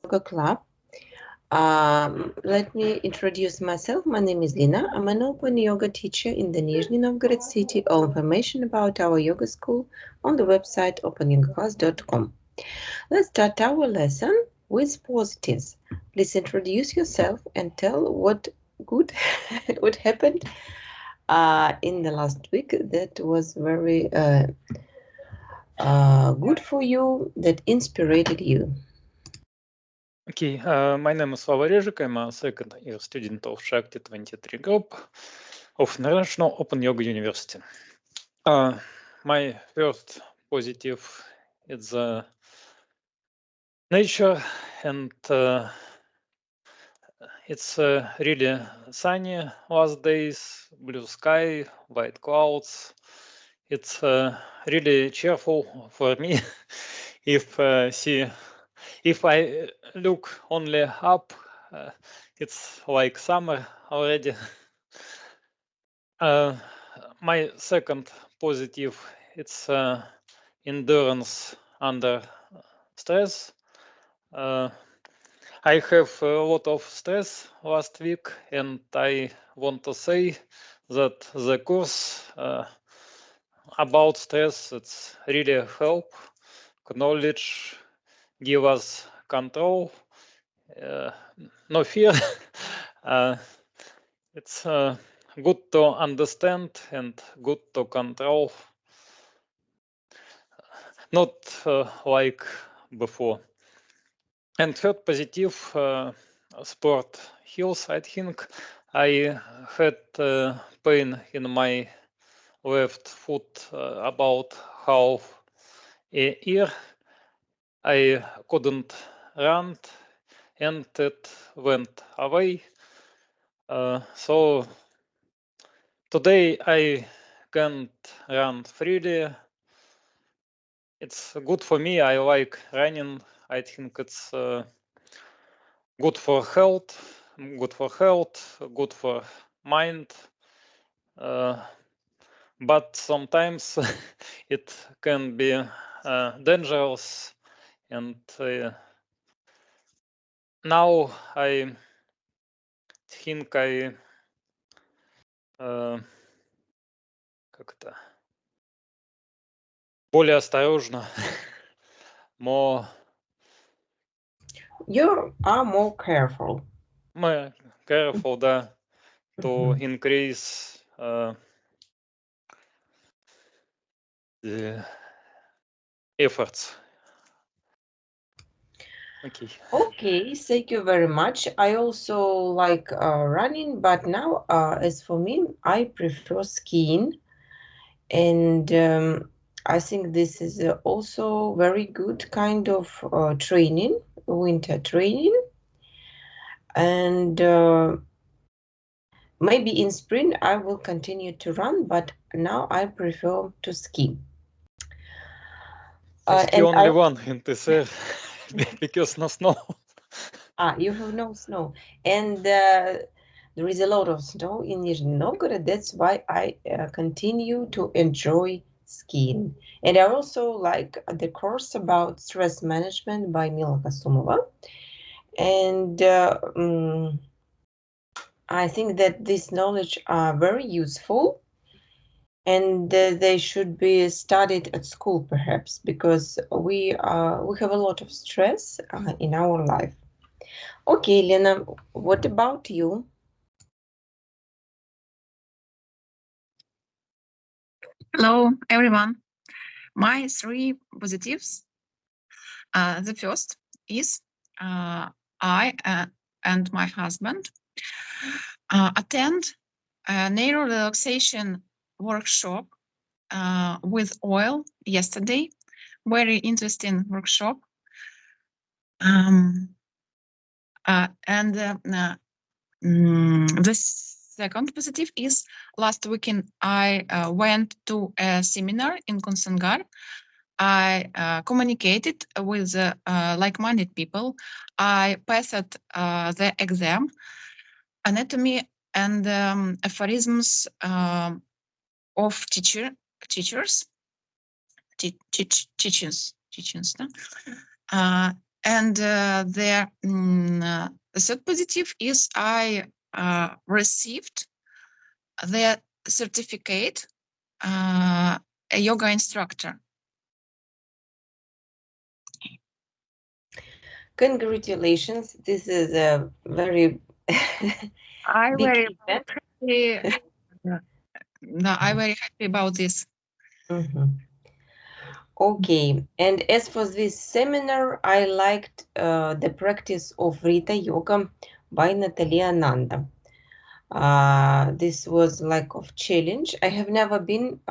Yoga Club. Let me introduce myself. My name is Lina. I'm an open yoga teacher in the Nizhny Novgorod city. All information about our yoga school on the website opanyogaclass.com. Let's start our lesson with positives. Please introduce yourself and tell what good what happened in the last week that was very good for you, that inspired you. Okay, my name is Slava Rezhik. I'm a second year student of Shakti 23 group of International Open Yoga University. My first positive is nature, and it's really sunny last days, blue sky, white clouds. It's really cheerful for me if if I look only up, it's like summer already. My second positive, it's endurance under stress. I have a lot of stress last week, and I want to say that the course about stress, it's really help, knowledge, give us control, no fear. It's good to understand and good to control, not like before. And third positive, sport heals. I think I had pain in my left foot about half a year. I couldn't run, and it went away. So today I can't run freely. It's good for me. I like running. I think it's good for health, good for mind. But sometimes it can be dangerous, and now I think I как это более осторожно, more You are more careful. careful, да, to increase the efforts. Okay. Okay, thank you very much. I also like running, but now, as for me, I prefer skiing, and I think this is also very good kind of training, winter training, and maybe in spring I will continue to run, but now I prefer to ski. I ski And only one in this air because no snow. you have no snow, and there is a lot of snow in Nizhny Novgorod. That's why I continue to enjoy skiing. And I also like the course about stress management by Mila Kasumova. And I think that this knowledge are very useful, and they should be studied at school, perhaps, because we have a lot of stress in our life. Okay, Lena, what about you? Hello, everyone. My three positives. The first is I and my husband attend a neuro relaxation workshop with oil yesterday. Very interesting workshop. And the second positive is last weekend I went to a seminar in Konstangar. I communicated with like-minded people. I passed the exam, anatomy and aphorisms of teachers, no? And the third positive is I received the certificate a yoga instructor. Congratulations! This is a very I big very event. happy. I'm very happy about this. Okay, and as for this seminar, I liked the practice of Rita Yoga by Natalia Nanda. This was like of challenge. I have never been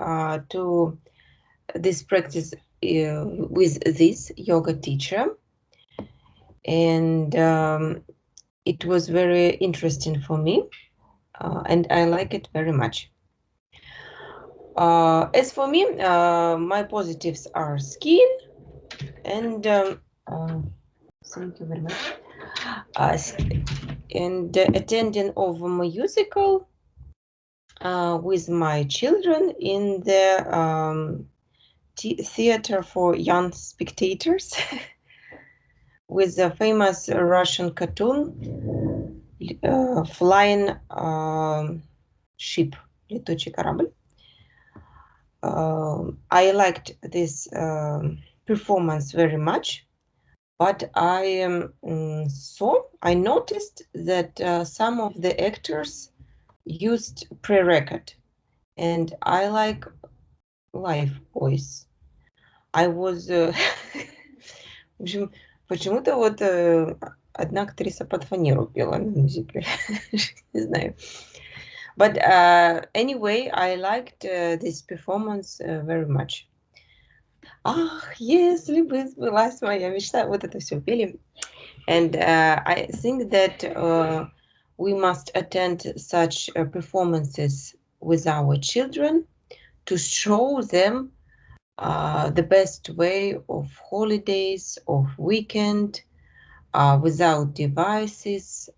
to this practice with this yoga teacher, and it was very interesting for me, and I like it very much. As for me, my positives are skin and thank you very much. And attending of a musical with my children in the theater for young spectators with a famous Russian cartoon flying ship, летучий корабль. I liked this performance very much, but I noticed that some of the actors used pre-record, and I like live voice. I was в общем, почему-то вот одна актриса под фанеру пела на мюзикле. Не знаю. But anyway, I liked this performance very much. Ах, если бы сбылась моя мечта. Вот это все пели. And I think that we must attend such performances with our children to show them the best way of holidays, of weekend, without devices.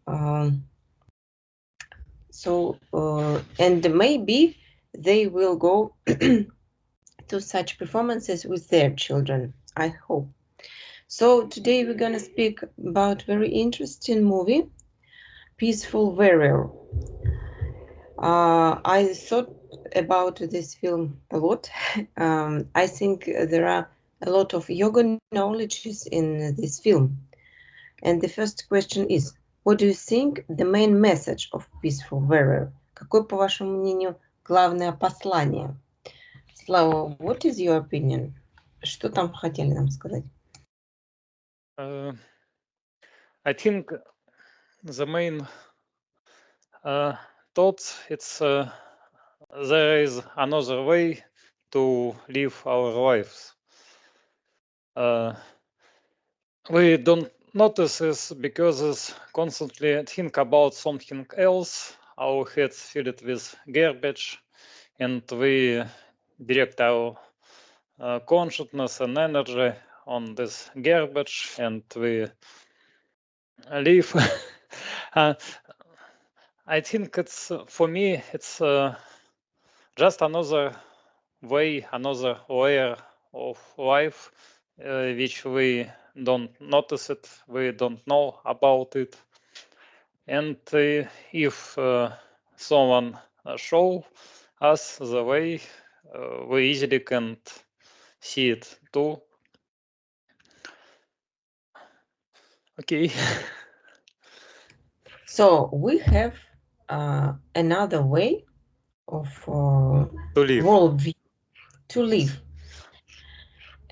And maybe they will go to such performances with their children, I hope. So today we're going to speak about very interesting movie, Peacefull Warrior. I thought about this film a lot. I think there are a lot of yoga knowledges in this film. And the first question is, what do you think the main message of Peaceful Warrior? Какое, по вашему мнению, главное послание? Slava, what is your opinion? Что там хотели нам сказать? I think the main thoughts it's there is another way to live our lives. We don't notice this because we constantly think about something else. Our heads filled with garbage, and we direct our consciousness and energy on this garbage, and we live. I think it's for me it's just another way, another layer of life which we don't notice it, we don't know about it. And if someone show us the way, we easily can see it too. Okay. So we have another way of to live. worldview to live.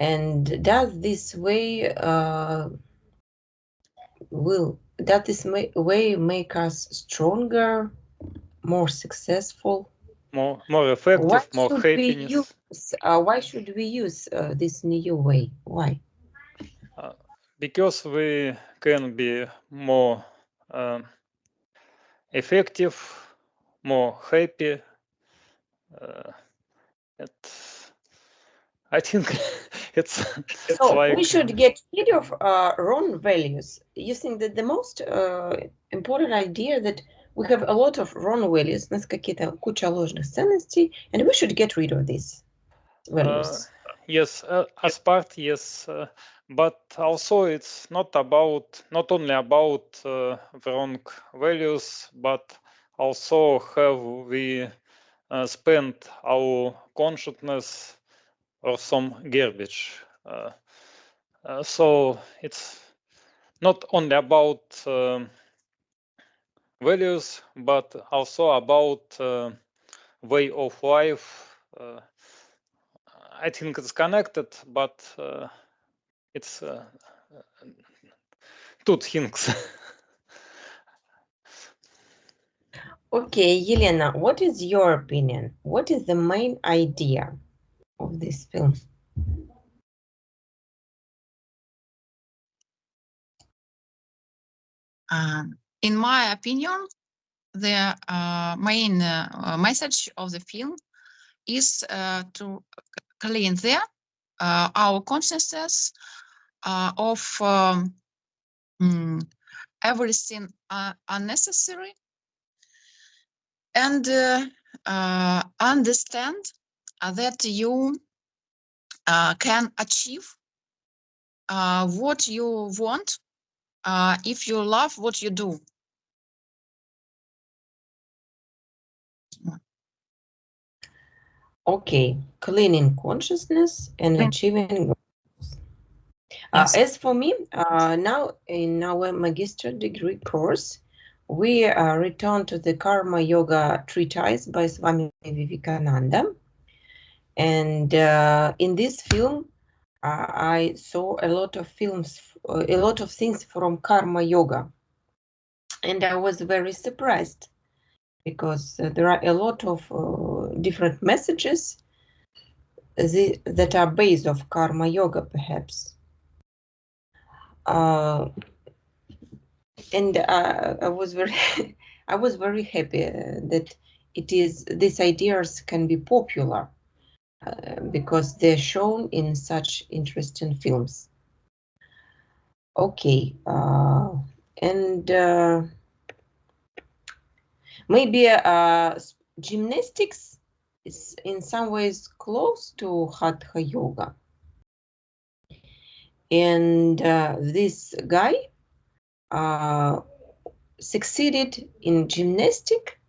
And does this way way make us stronger, more successful, more effective, more happiness? Why should we use this new way? Why? Because we can be more effective, more happy. I think it's so like we should get rid of wrong values. You think that the most important idea that we have a lot of wrong values, у нас какие-то куча ложных ценностей, and we should get rid of these values. Yes, as part, yes, but also it's not only about wrong values, but also have we spent our consciousness or some garbage. So it's not only about values, but also about way of life. I think it's connected, but it's two things. Okay, Yelena, what is your opinion? What is the main idea of this film? In my opinion, the main message of the film is to clean our consciousness of everything unnecessary and understand that you can achieve what you want if you love what you do. Okay, cleaning consciousness and achieving goals. Yes. As for me, now in our magister degree course, we return to the Karma Yoga treatise by Swami Vivekananda. And in this film, I saw a lot of things from Karma Yoga. And I was very surprised because there are a lot of different messages that are based of Karma Yoga, perhaps. And I was very, I was very happy that these ideas can be popular because they're shown in such interesting films. Okay, and maybe gymnastics is in some ways close to Hatha Yoga. And this guy succeeded in gymnastic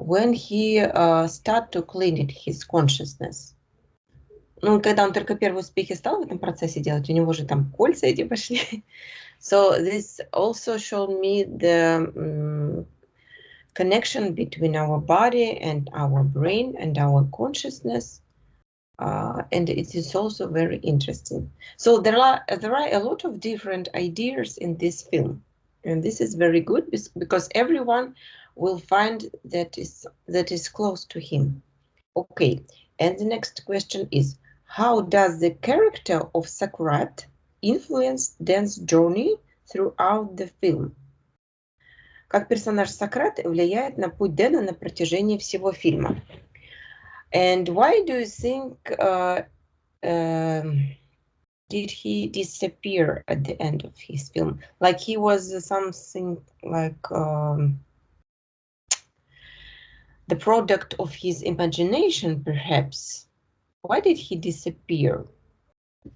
when he started to clean his consciousness. Ну, когда он только первые успехи стал в этом процессе делать, у него же там кольца эти пошли. So this also showed me the connection between our body and our brain and our consciousness. And it is also very interesting. So there are a lot of different ideas in this film, and this is very good because everyone will find that is close to him. Okay, and the next question is, how does the character of Sakrat influence Dan's journey throughout the film? Как персонаж Сократ влияет на путь Дэна на протяжении всего фильма? And why do you think did he disappear at the end of his film? Like he was something like the product of his imagination, perhaps. Why did he disappear?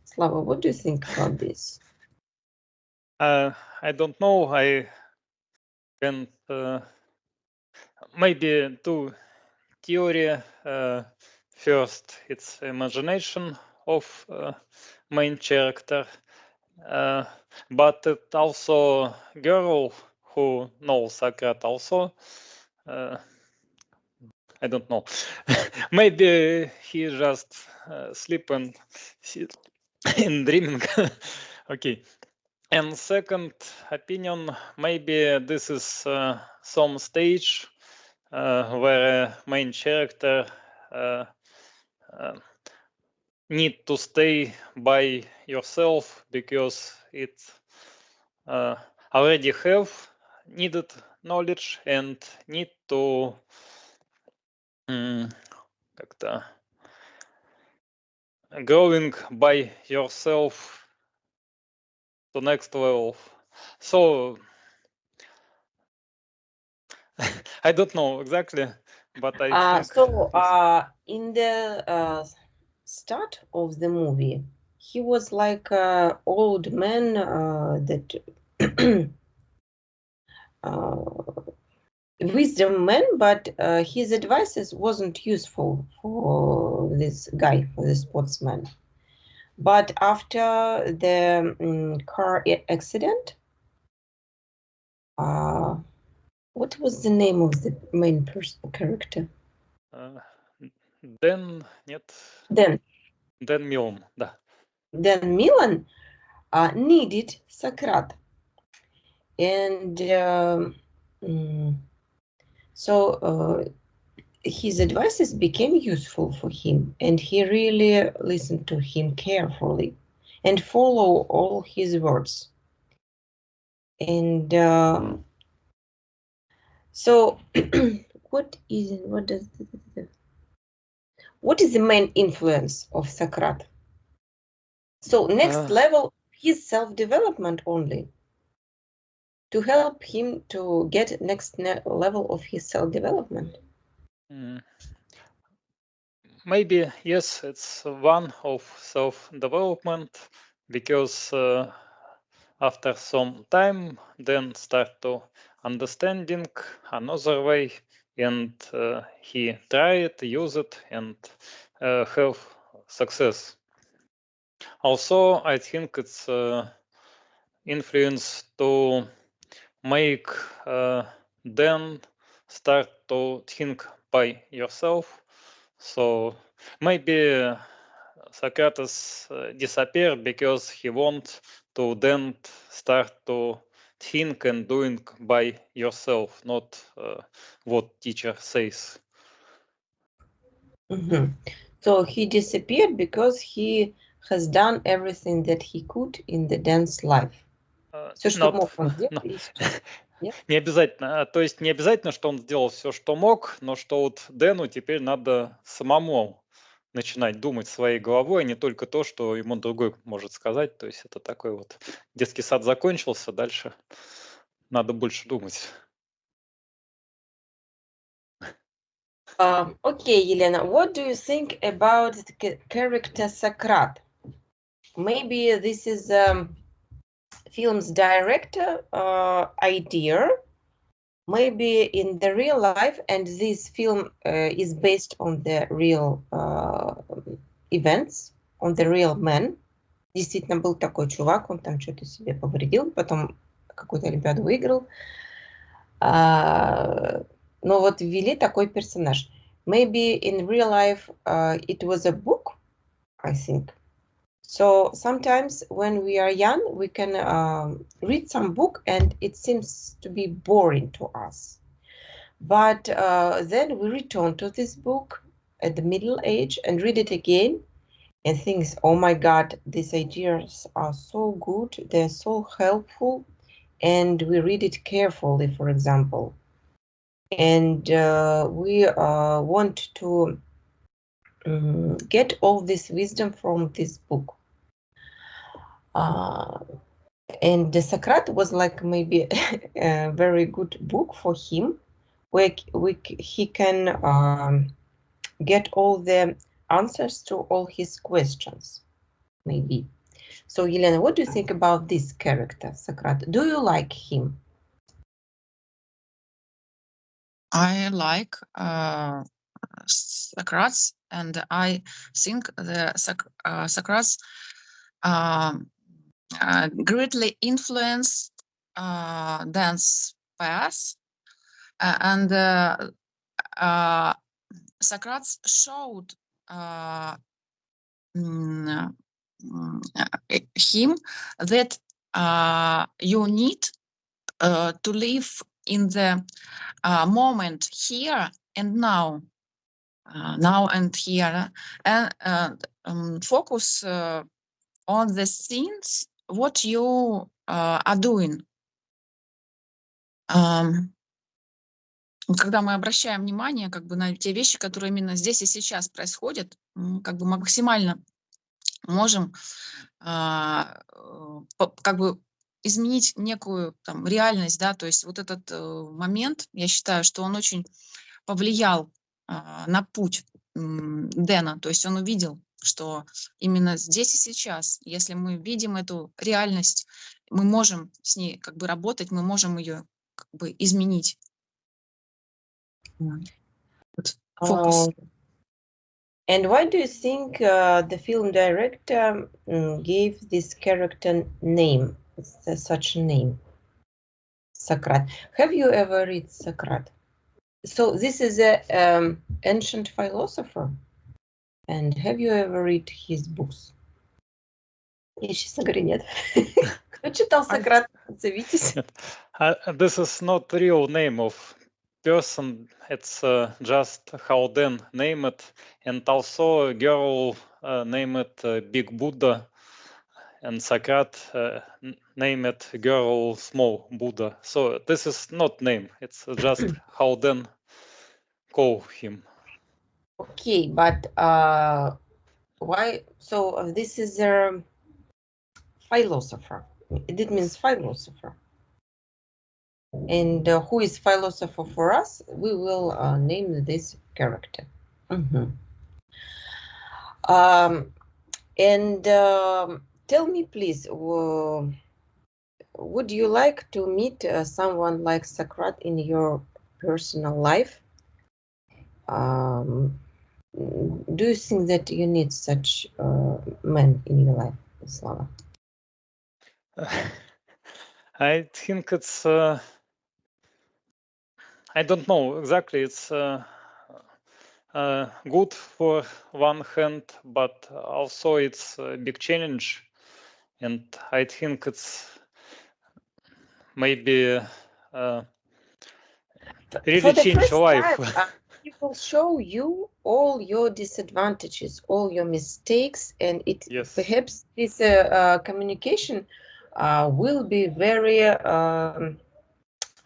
Slava, what do you think about this? I don't know. I can maybe two theory. First, it's imagination of main character, but it also girl who knows Socrates also. I don't know. Maybe he just sleep and in dreaming. Okay. And second opinion, maybe this is some stage where main character need to stay by yourself because it already have needed knowledge and need to как-то growing by yourself to next level. So I don't know exactly, but I think So in the start of the movie, he was like an old man that wisdom man, but his advices wasn't useful for this guy, for the sportsman. But after the car accident, what was the name of the main character? Дэн, нет, Then Дэн Милн, да. Then Milan needed Socrates, and so his advices became useful for him, and he really listened to him carefully and follow all his words. And so, what is the main influence of Socrates? So next level, his self-development only, to help him to get next level of his self-development. Maybe, yes, it's one of self-development, because after some time, then start to understanding another way, and he try it, use it, and have success. Also, I think it's influence to make then start to think by yourself. So maybe Socrates disappeared because he want to then start to think and doing by yourself, not what teacher says. So he disappeared because he has done everything that he could in the dance life. Все, что мог, он сделал, и сейчас. Не обязательно, то есть не обязательно, что он сделал все, что мог, но что вот Дэну теперь надо самому начинать думать своей головой, а не только то, что ему другой может сказать. То есть это такой вот детский сад закончился, дальше надо больше думать. Okay, Елена, what do you think about the character Socrates? Maybe this is film's director idea, maybe in the real life, and this film is based on the real events, on the real man. Действительно был такой чувак, он там что-то себе повредил, потом какую-то олимпиаду выиграл. Но вот ввели такой персонаж. Maybe in real life it was a book, I think. So sometimes when we are young, we can read some book and it seems to be boring to us. But then we return to this book at the middle age and read it again and think, oh my God, these ideas are so good, they're so helpful, and we read it carefully, for example. And we want to get all this wisdom from this book. And the Socrates was like maybe a very good book for him, where he can get all the answers to all his questions, maybe. So, Elena, what do you think about this character, Socrates? Do you like him? I like Socrates, and I think the Socrates greatly influenced dance path, and Socrates showed him that you need to live in the moment here and now, and here, and focus on the things what you are doing. Когда мы обращаем внимание как бы на те вещи, которые именно здесь и сейчас происходят, как бы мы максимально можем как бы изменить некую там реальность, да, то есть вот этот момент, я считаю, что он очень повлиял на путь Дэна, то есть он увидел что именно здесь и сейчас, если мы видим эту реальность, мы можем с ней как бы работать, мы можем ее как бы изменить. Вот, фокус. And why do you think the film director gave this character name, such a name, Socrates? Have you ever read Socrates? So this is a ancient philosopher. And have you ever read his books? Я, честно говоря, нет. Кто читал Сократа? Отзовитесь. This is not real name of person. It's just how then name it, and also a girl named Big Buddha, and Socrates name it girl Small Buddha. So this is not name. It's just how then call him. Okay, but why? So this is a philosopher. It means philosopher. And who is philosopher for us? We will name this character. And tell me, please, would you like to meet someone like Socrates in your personal life? Do you think that you need such man in your life, Slava? I think it's I don't know exactly. It's good for one hand, but also it's a big challenge, and I think it's maybe really change life. Time, he will show you all your disadvantages, all your mistakes, and it perhaps this communication will be very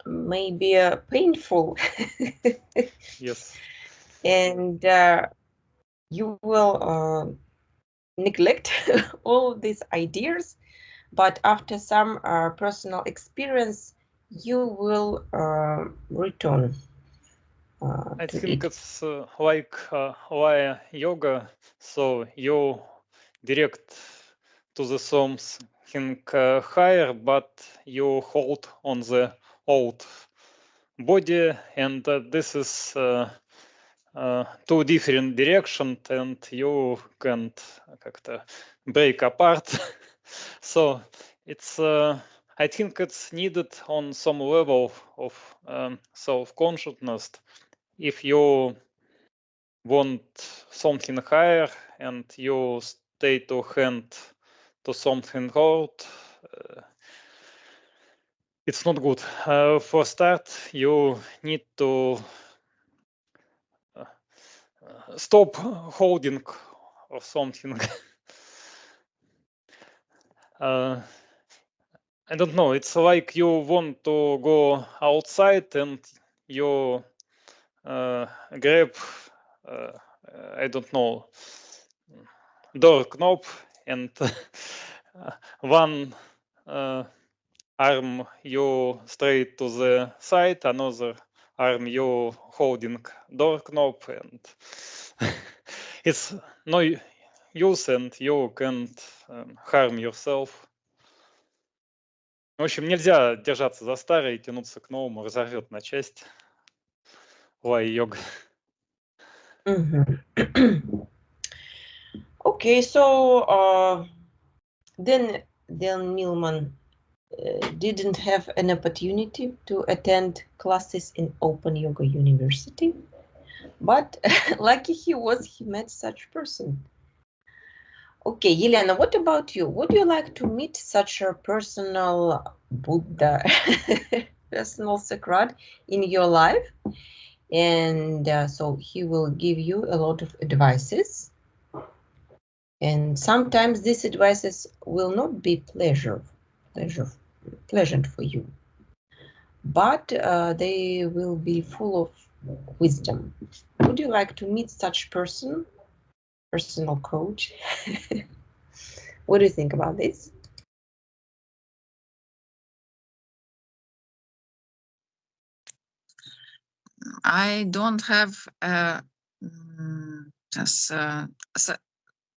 maybe painful. Yes. And you will neglect all of these ideas, but after some personal experience, you will return. I think it's like yoga, so you direct to the something higher, but you hold on the old body, and this is two different directions, and you can't как-то break apart. So it's I think it's needed on some level of self-consciousness. If you want something higher and you stay to hand to something old, it's not good. For start, you need to stop holding or something. I don't know. It's like you want to go outside and you grab, I don't know, door knob, and one arm you straight to the side, another arm you holding door knob, and it's no use, and you can't harm yourself. В общем, нельзя держаться за старое и тянуться к новому, разорвет на части. Лай-йога. Okay, so then Milman didn't have an opportunity to attend classes in Open Yoga University, but lucky he was, he met such person. Okay, Yelena, what about you? Would you like to meet such a personal Buddha, personal Socrates in your life? And so he will give you a lot of advices. And sometimes these advices will not be pleasant for you, but they will be full of wisdom. Would you like to meet such person, personal coach? What do you think about this? I don't have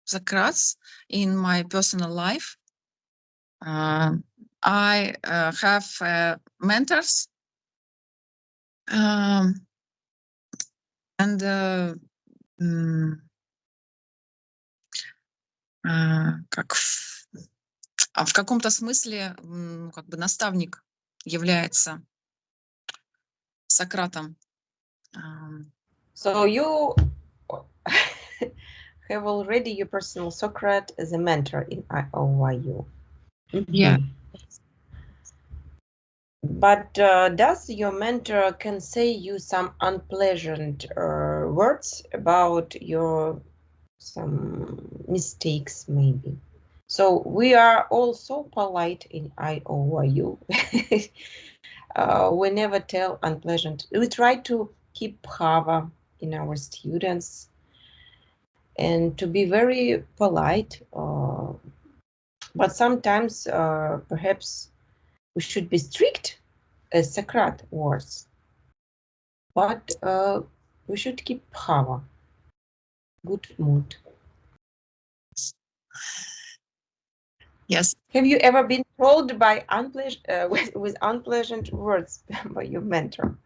Socrates in my personal life. I have mentors, and как в каком-то смысле как бы наставник является Сократом. So you have already your personal Socrates as a mentor in IOYU. Yeah. But does your mentor can say you some unpleasant words about your some mistakes maybe? So we are all so polite in IOYU. We never tell unpleasant. We try to keep power in our students and to be very polite. But sometimes perhaps we should be strict as Socrates was. But we should keep power, good mood. Yes. Have you ever been told by with unpleasant words by your mentor?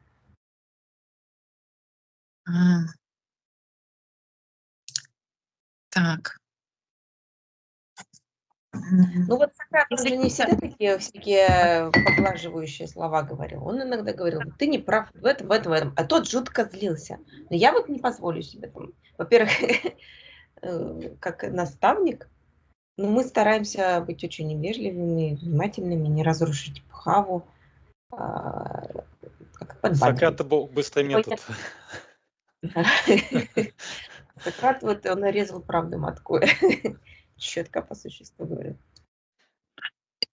Так. Ну вот Сократ, он же не всегда такие всякие поглаживающие слова говорил. Он иногда говорил, ты не прав в этом. А тот жутко злился. Но я вот не позволю себе там. Во-первых, как наставник, но мы стараемся быть очень вежливыми, внимательными, не разрушить пхаву. Как Сократ был быстрый метод. Сократ, вот он нарезал правду матку. Четко по существу говорит.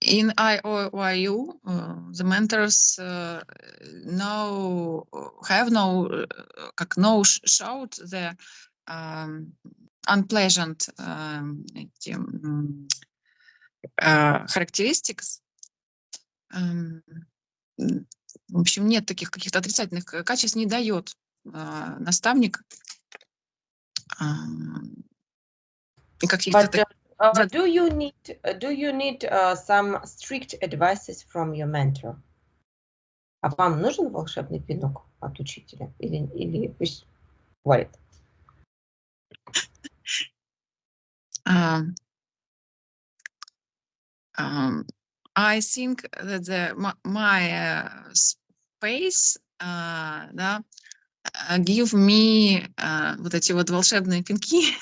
In IOYU, the mentors have no shout the unpleasant characteristics. В общем, нет таких каких-то отрицательных качеств, не дает наставник каких-то. Do you need some strict advices from your mentor? А вам нужен волшебный пинок от учителя? Или пусть варит? I think that my space give me вот эти вот волшебные пинки.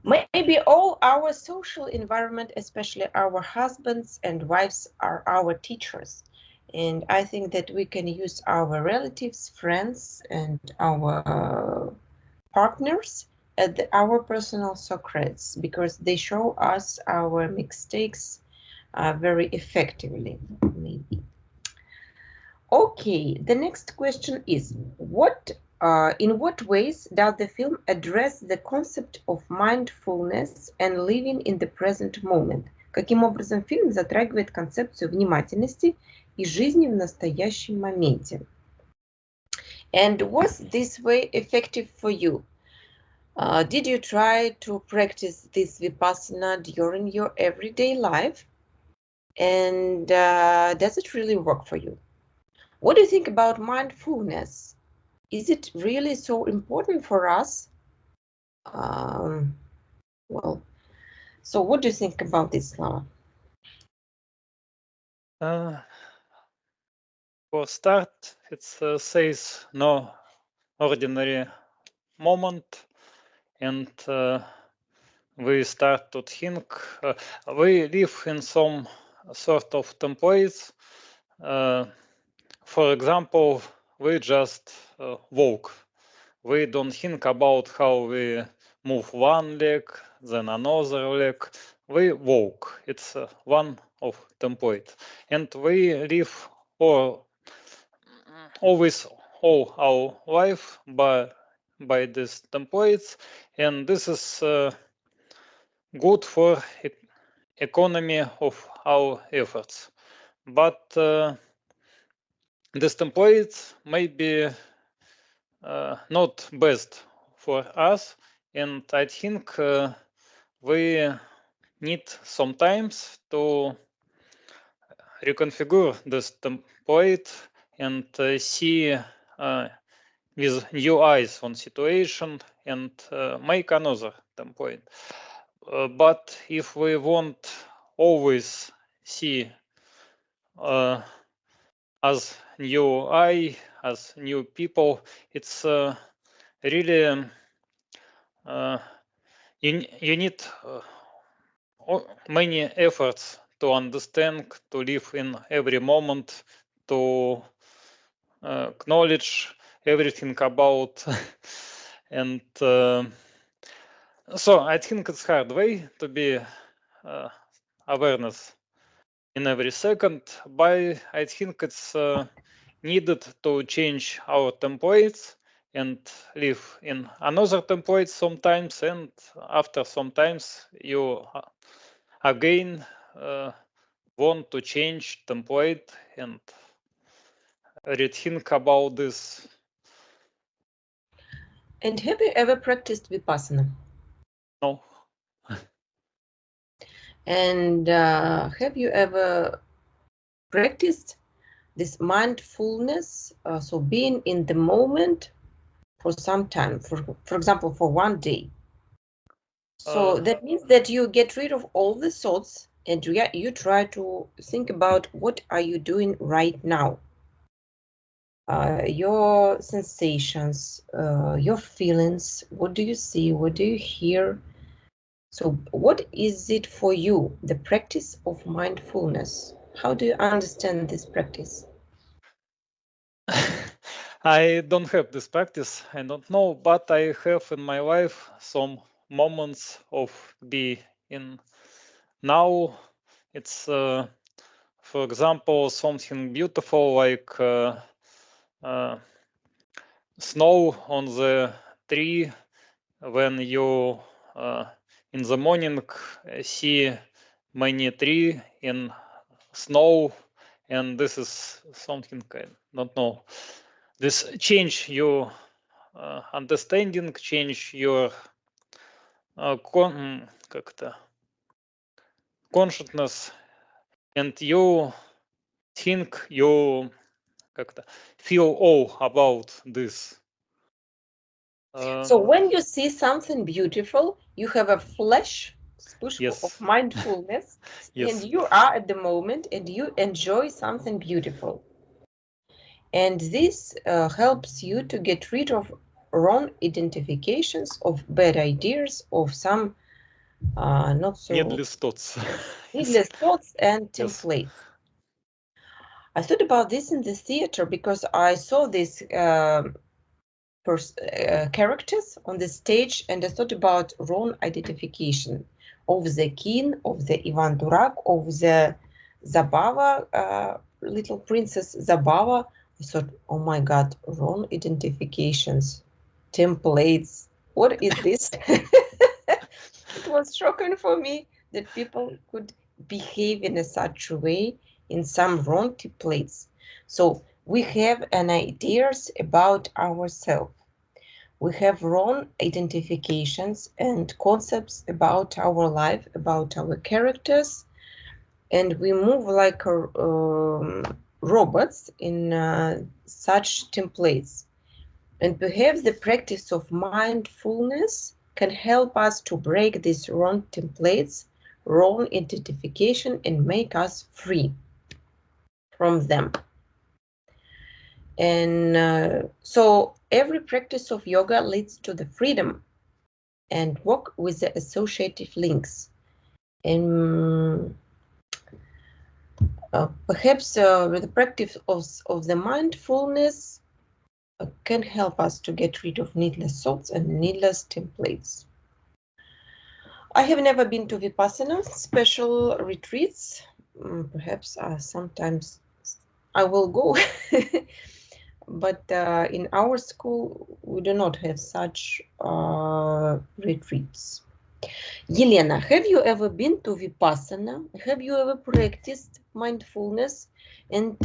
Maybe all our social environment, especially our husbands and wives, are our teachers. And I think that we can use our relatives, friends, and our partners as our personal Socrates, because they show us our mistakes very effectively, maybe. Okay, the next question is, in what ways does the film address the concept of mindfulness and living in the present moment? Каким образом фильм затрагивает концепцию внимательности и жизни в настоящем моменте? And was this way effective for you? Did you try to practice this vipassana during your everyday life? And does it really work for you? What do you think about mindfulness? Is it really so important for us? Well, so what do you think about this, Slava? For start, it says no ordinary moment, and we start to think. We live in some sort of templates. For example, we just walk. We don't think about how we move one leg, then another leg. We walk. It's one of template, and we live always all our life by these templates, and this is good for economy of our efforts. But these templates maybe not best for us, and I think we need sometimes to reconfigure this template and see with new eyes on situation and make another template. But if we want always see as new eye, as new people, it's really you need many efforts to understand, to live in every moment, to acknowledge everything about and so I think it's hard way to be awareness in every second, but I think it's needed to change our templates and live in another template sometimes, and after sometimes you again want to change template and rethink about this. And have you ever practiced Vipassana? No. And have you ever practiced this mindfulness, so being in the moment for some time, for example, for one day? So that means that you get rid of all the thoughts and you try to think about what are you doing right now. Your sensations, your feelings, what do you see, what do you hear? So what is it for you, the practice of mindfulness? How do you understand this practice? I don't have this practice, I don't know, but I have in my life some moments of be in now. It's, for example, something beautiful like snow on the tree when you in the morning see many tree in snow, and this is something I don't know. This change your understanding, change your consciousness, and you think you feel all about this. So when you see something beautiful, you have a flash Yes. of mindfulness, Yes. and you are at the moment and you enjoy something beautiful. And this helps you to get rid of wrong identifications of bad ideas, of some not so Needless thoughts. needless thoughts and Yes. templates. I thought about this in the theater because I saw these characters on the stage, and I thought about wrong identification of the king, of the Ivan Durak, of the Zabava, little princess Zabava. I thought, oh my God, wrong identifications, templates. What is this? It was shocking for me that people could behave in a such a way in some wrong templates. So we have an ideas about ourselves. We have wrong identifications and concepts about our life, about our characters, and we move like robots in such templates. And perhaps the practice of mindfulness can help us to break these wrong templates, wrong identification, and make us free from them. And so every practice of yoga leads to the freedom and work with the associative links. And perhaps the practice of the mindfulness can help us to get rid of needless thoughts and needless templates. I have never been to Vipassana special retreats. Perhaps sometimes I will go. But in our school, we do not have such retreats. Yelena, have you ever been to Vipassana? Have you ever practiced mindfulness? And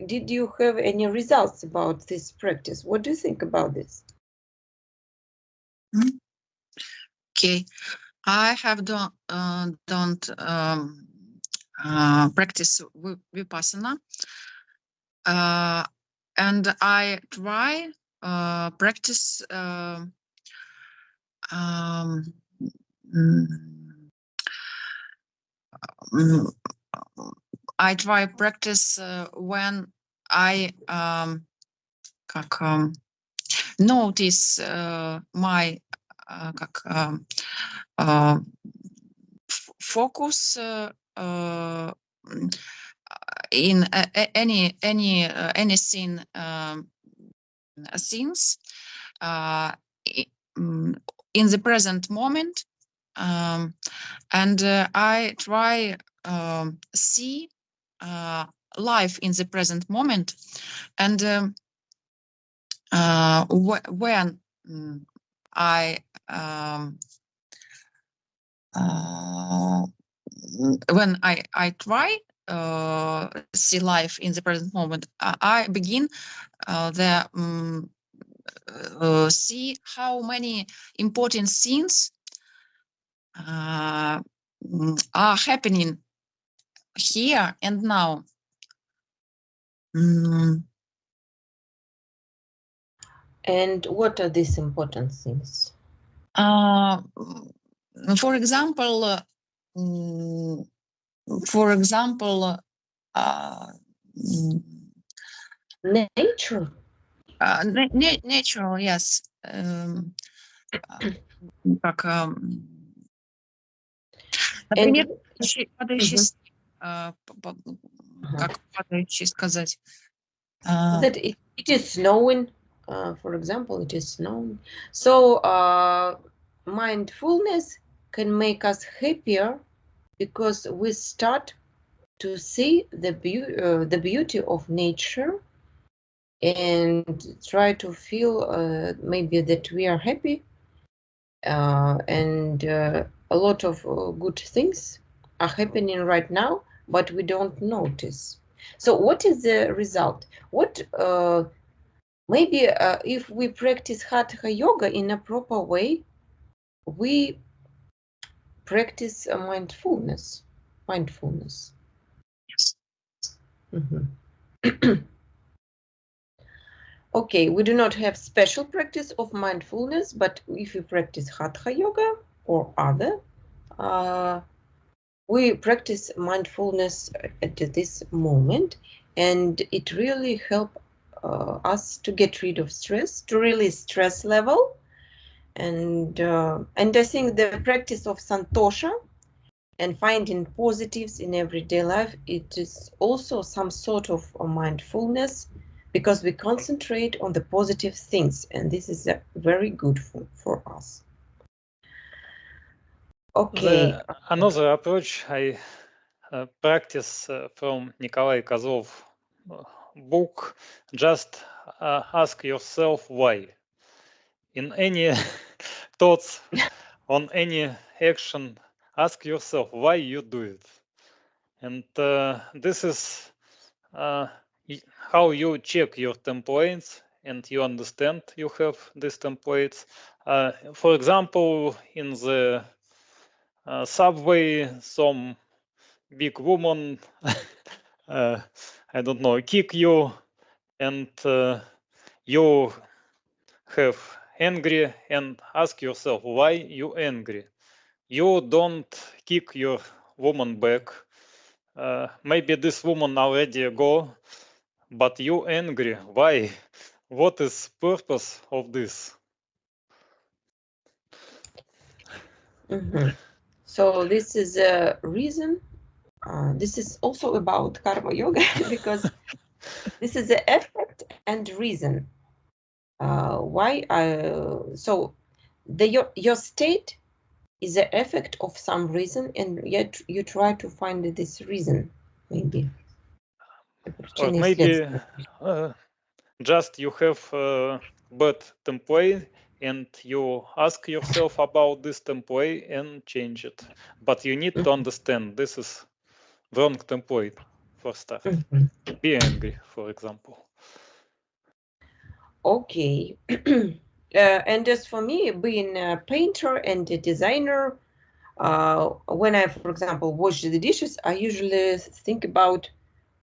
did you have any results about this practice? What do you think about this? Okay, I have don't practice Vipassana, and I try practice I try practice when I notice my focus in anything things in the present moment, and I try see life in the present moment, and when I try see life in the present moment, I begin the see how many important things are happening here and now. And what are these important things? For example, Nature. Natural, yes. Например, падающий, как падающий сказать? That it is snowing, for example, it is snowing. So mindfulness can make us happier because we start to see the beauty of nature and try to feel maybe that we are happy, and a lot of good things are happening right now, but we don't notice. So what is the result? What maybe if we practice Hatha Yoga in a proper way, we practice mindfulness. Yes. Okay, we do not have special practice of mindfulness, but if you practice Hatha Yoga or other, we practice mindfulness at this moment, and it really helps us to get rid of stress, to release stress level, and I think the practice of santosha and finding positives in everyday life, it is also some sort of mindfulness, because we concentrate on the positive things, and this is very good for us. Okay. Another approach I practice from Nikolai Kozlov book, just ask yourself why. In any thoughts on any action, ask yourself why you do it. And this is how you check your templates and you understand you have these templates. For example, in the subway, some big woman, I don't know, kick you, and you have angry and ask yourself why you angry. You don't kick your woman back. Maybe this woman already go, but you angry. Why? What is purpose of this? So this is a reason. This is also about karma yoga because this is the effect and reason. Why? So your state is the effect of some reason, and yet you try to find this reason, maybe. Or maybe just you have bad template and you ask yourself about this template and change it. But you need to understand this is wrong template. for start. Mhm. Be angry, for example. Okay. And as for me, being a painter and a designer, when I, for example, wash the dishes, I usually think about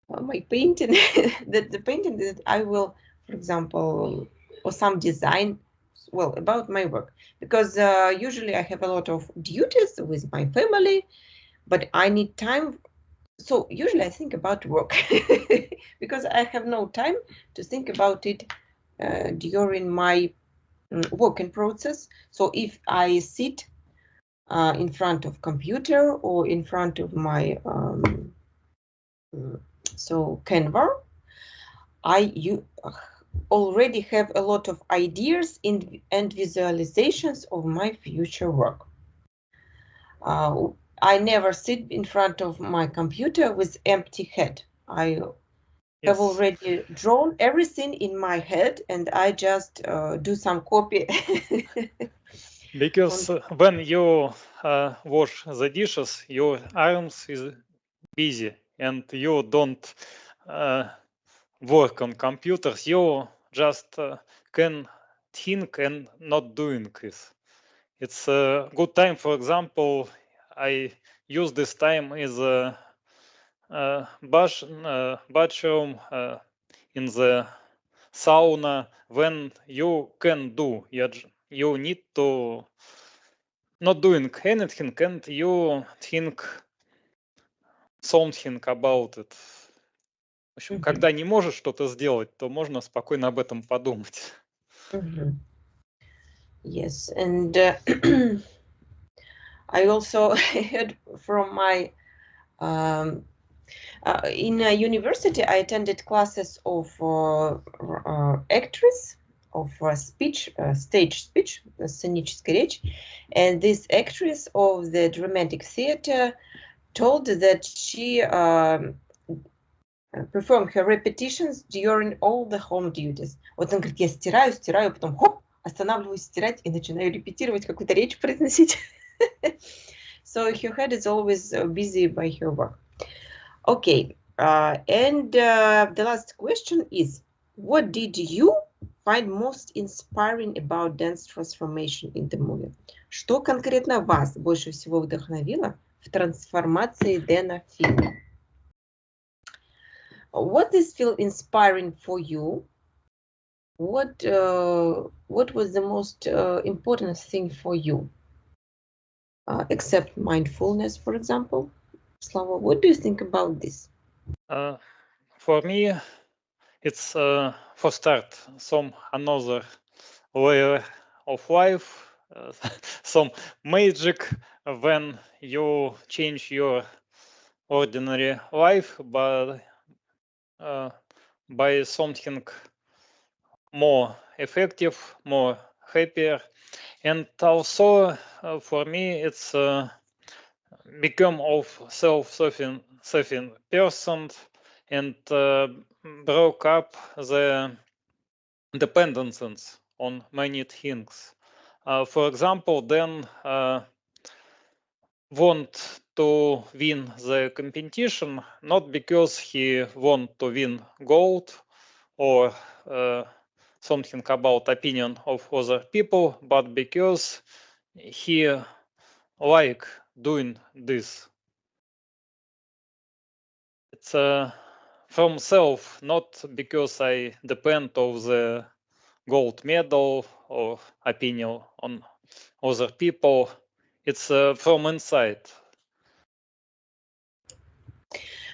my painting, that the painting that I will, for example, or some design, well, about my work. Because usually I have a lot of duties with my family, but I need time. So usually I think about work because I have no time to think about it during my working process. So if I sit in front of computer or in front of my Canva, you already have a lot of ideas and visualizations of my future work. I never sit in front of my computer with empty head. I have already drawn everything in my head, and I just do some copy. Because when you wash the dishes, your arms is busy and you don't work on computers. You just can think and not doing this. It's a good time. For example, I use this time as a bathroom in the sauna when you can do. You need to not doing anything and you think something about it. В общем, когда не можешь что-то сделать, то можно спокойно об этом подумать. Yes, and I also heard from my in university, I attended classes of actress, of speech, stage speech, сценическая речь, and this actress of the dramatic theater told that she performed her repetitions during all the home duties. Вот он говорит, я стираю, потом хоп, останавливаюсь стирать и начинаю репетировать, какую-то речь произносить. So her head is always busy by her work. Okay, and the last question is, what did you find most inspiring about dance transformation in the movie? Что конкретно вас больше всего вдохновило в трансформации Дэна в фильме? What does feel inspiring for you? What was the most important thing for you? Except mindfulness, for example. Slava, what do you think about this? For me, it's for start some another layer of life, some magic when you change your ordinary life by something more effective, more happier, and also for me it's become of self-serving person and broke up the dependencies on many things. For example, then want to win the competition not because he want to win gold or something about opinion of other people, but because he like doing this. It's from self, not because I depend on the gold medal or opinion on other people. It's from inside.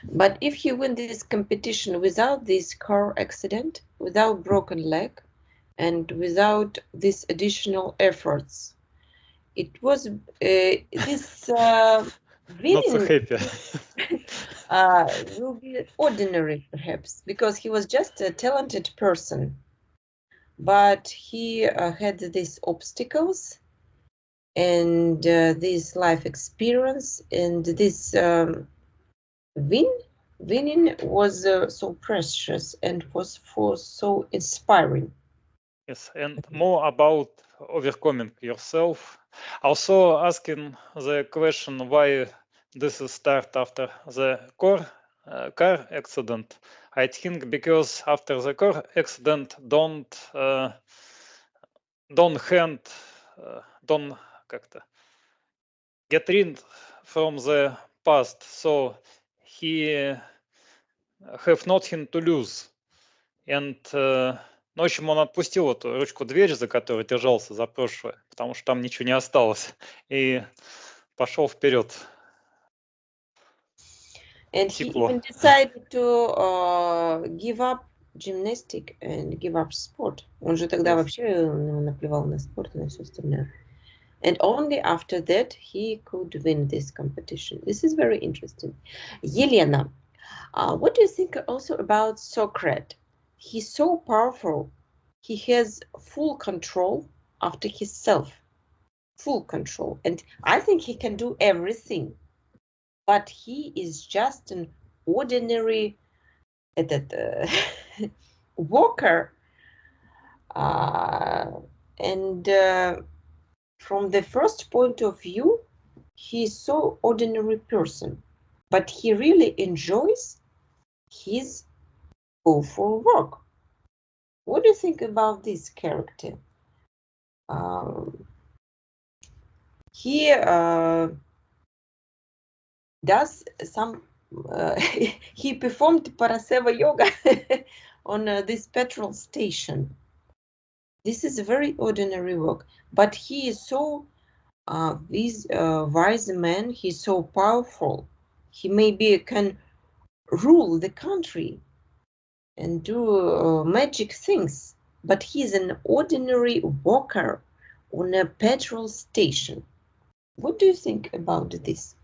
But if you win this competition without this car accident, without broken leg, and without these additional efforts, it was this Not so winning happy. will be ordinary, perhaps, because he was just a talented person. But he had these obstacles and this life experience, and this winning was so precious and was so inspiring. Yes, and more about overcoming yourself. Also asking the question why this is start after the core car accident. I think because after the car accident, don't как-то get rid from the past, so he have nothing to lose. And, ну, в общем, он отпустил эту ручку-дверь, за которую держался за прошлое, потому что там ничего не осталось, и пошел вперед. And he Тепло. even decided to give up gymnastic and give up sport. Он же тогда Yes. вообще наплевал на спорт и на все остальное. And only after that he could win this competition. This is very interesting. Елена, what do you think also about Socrates? He's so powerful. He has full control after himself. Full control. And I think he can do everything. But he is just an ordinary walker. And from the first point of view, he's so ordinary person, but he really enjoys his go for work. What do you think about this character? He does some. He performed Paraseva yoga on this petrol station. This is a very ordinary work, but he is so wise man. He's so powerful. He maybe can rule the country and do magic things, but he's an ordinary worker on a petrol station. What do you think about this?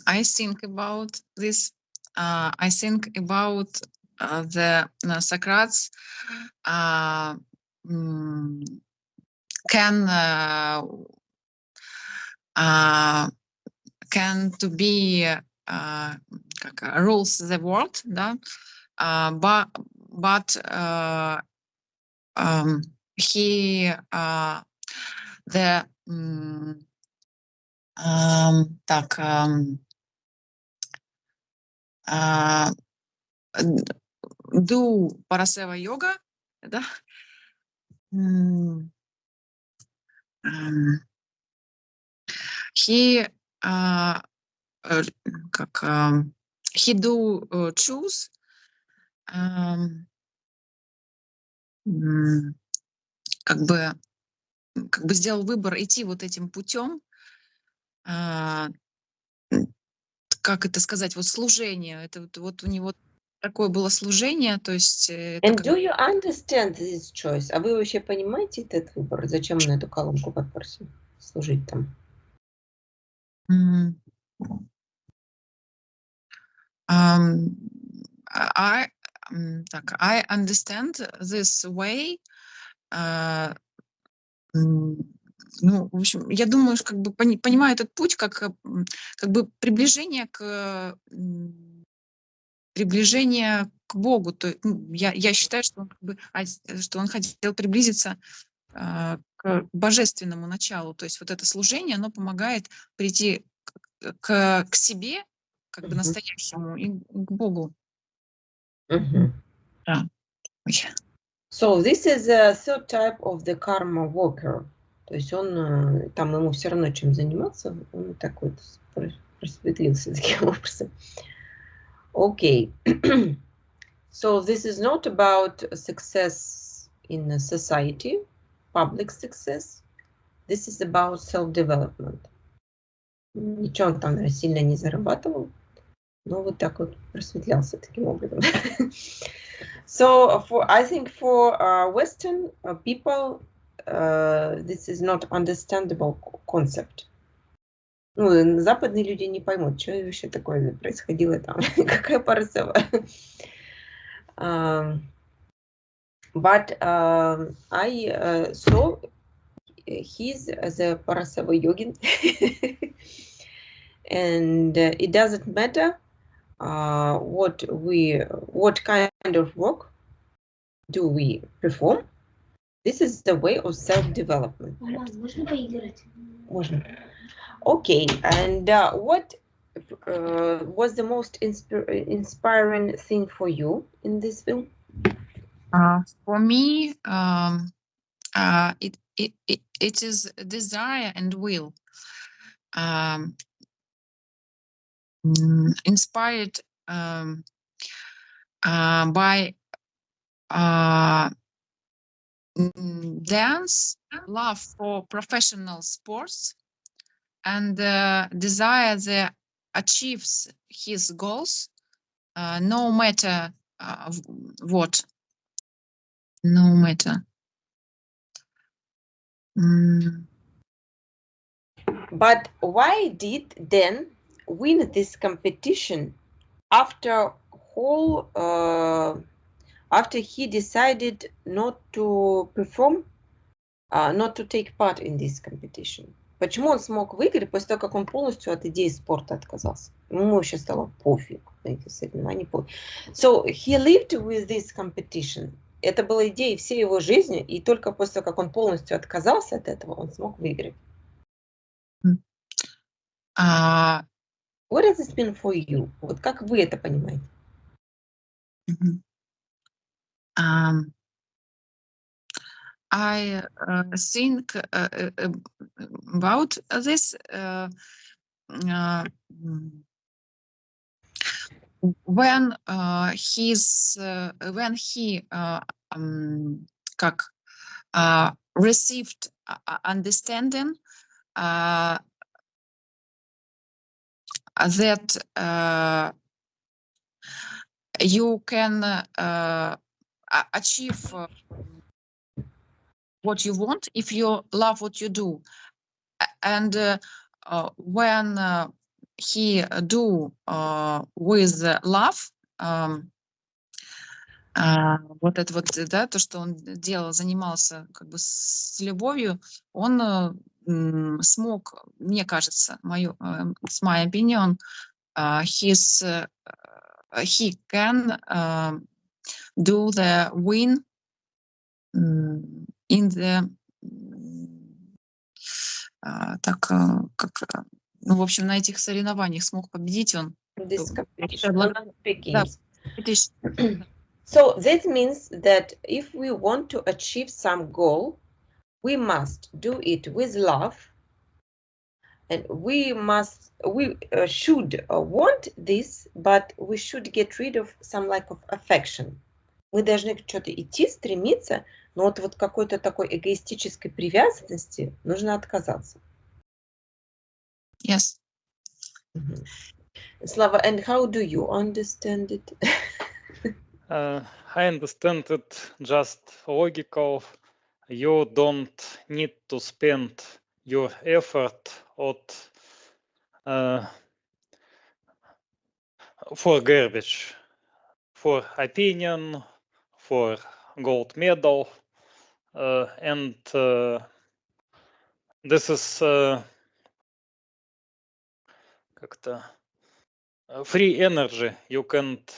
I think about this. I think about the Socrates can to be rules the world, да? But he the так do Paraseva yoga, да? He he do choose как бы сделал выбор идти вот этим путем, как это сказать, вот служение, это вот у него такое было служение, то есть... And do you understand this choice? А вы вообще понимаете этот выбор? Зачем он эту колонку подпорсил? Служить там? I understand this way. Ну, в общем, я думаю, как бы понимаю этот путь как бы приближение к Богу. То есть, я считаю, что он, что он хотел приблизиться к божественному началу. То есть вот это служение, оно помогает прийти к себе, как бы настоящему, и к Богу. Да. So this is a third type of the karma worker. То есть он, там ему все равно чем заниматься, он так вот просветлился таким образом. Okay. So this is not about success in a society, public success. This is about self-development. Ничего он там сильно не зарабатывал, но вот так вот просветлялся таким образом. So I think for Western people, this is not understandable concept. Ну, западные люди не поймут, что вообще такое происходило там, какая Парасева. But I saw he's the Paraseva yogin, and it doesn't matter what kind of work do we perform. This is the way of self-development. Мама, можно поиграть? Можно. Okay, and what was the most inspiring thing for you in this film? For me, it is desire and will. Inspired by dance, love for professional sports, and desire that achieves his goals, no matter what. No matter. But why did Dan win this competition after he decided not to perform, not to take part in this competition? Почему он смог выиграть после того, как он полностью от идеи спорта отказался? Ему вообще стало пофиг на эти соревнования. So he lived with this competition. Это была идея всей его жизни, и только после того, как он полностью отказался от этого, он смог выиграть. What does this mean for you? Вот как вы это понимаете? I think about this when he received understanding that you can achieve what you want if you love what you do, and when he do with love, вот это вот, да, то, что он делал, занимался как бы с любовью, он смог, мне кажется, с my opinion, he can do the win in the в общем, на этих соревнованиях смог победить он. This competition. So that means that if we want to achieve some goal, we must do it with love, and we should want this, but we should get rid of some lack of affection. Мы должны что-то идти, стремиться, но вот какой-то такой эгоистической привязанности нужно отказаться. Yes. Slava, and how do you understand it? I understand it just logical. You don't need to spend your effort for garbage, for opinion, for gold medal, and this is free energy. You can't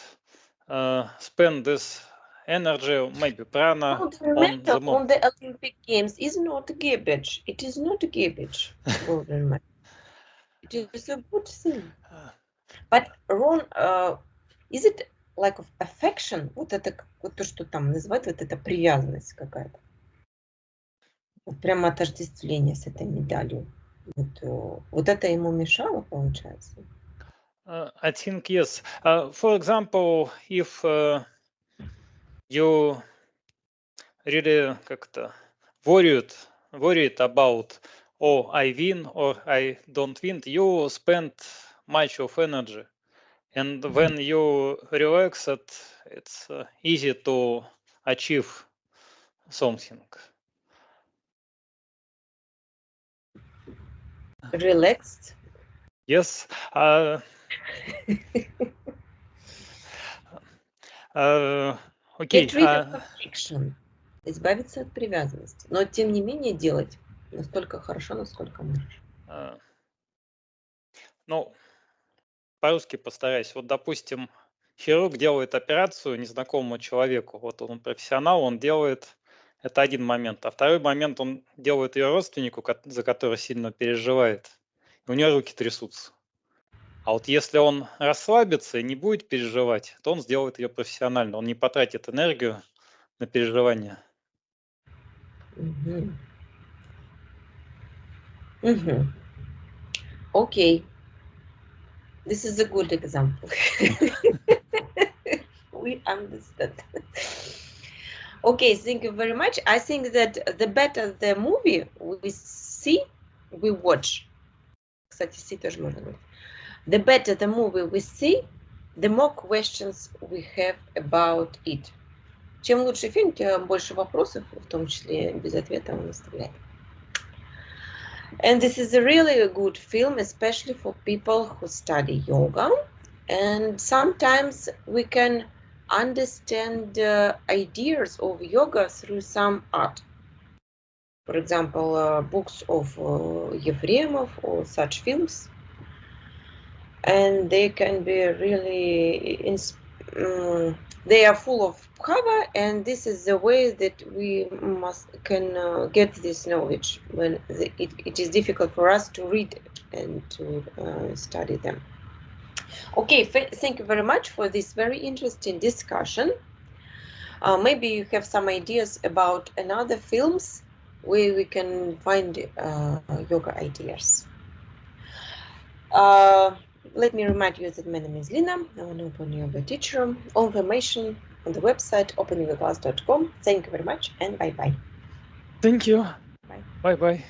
spend this energy, maybe prana, on the Olympic Games is not garbage. It is not garbage. It is a good thing. But Ron, is it like of affection? Вот это вот то, что там называют, вот эта привязанность какая-то. Вот прямо отождествление с этой медалью. Вот это ему мешало, получается? I think yes. For example, if you really worried about, oh, I win or I don't win, you spend much of energy. And when you relax, it's easy to achieve something. Relaxed? Yes. Okay. Get rid of affection. Избавиться от привязанности. Но тем не менее делать настолько хорошо, насколько можешь. Ну, по-русски постараюсь. Вот, допустим, хирург делает операцию незнакомому человеку. Вот он профессионал, он делает, Это один момент. А второй момент, он делает ее родственнику, за который сильно переживает. У нее руки трясутся. А вот если он расслабится и не будет переживать, то он сделает ее профессионально. Он не потратит энергию на переживания. Okay, this is a good example. We understand. Okay, thank you very much. I think that the better the movie we see, we watch. Кстати, see тоже можно говорить. The better the movie we see, the more questions we have about it. Чем лучше фильм, тем больше вопросов, в том числе без ответа он оставляет. And this is a really good film, especially for people who study yoga. And sometimes we can understand ideas of yoga through some art. For example, books of Yefremov or such films. And they can be really, they are full of power, and this is the way that we can get this knowledge when it is difficult for us to read and to study them. Okay, thank you very much for this very interesting discussion. Maybe you have some ideas about another films where we can find yoga ideas. Let me remind you that my name is Lina. I'm an Open Yoga teacher. All information on the website opanyogaclass.com. Thank you very much and bye-bye. Thank you. Bye. Bye-bye.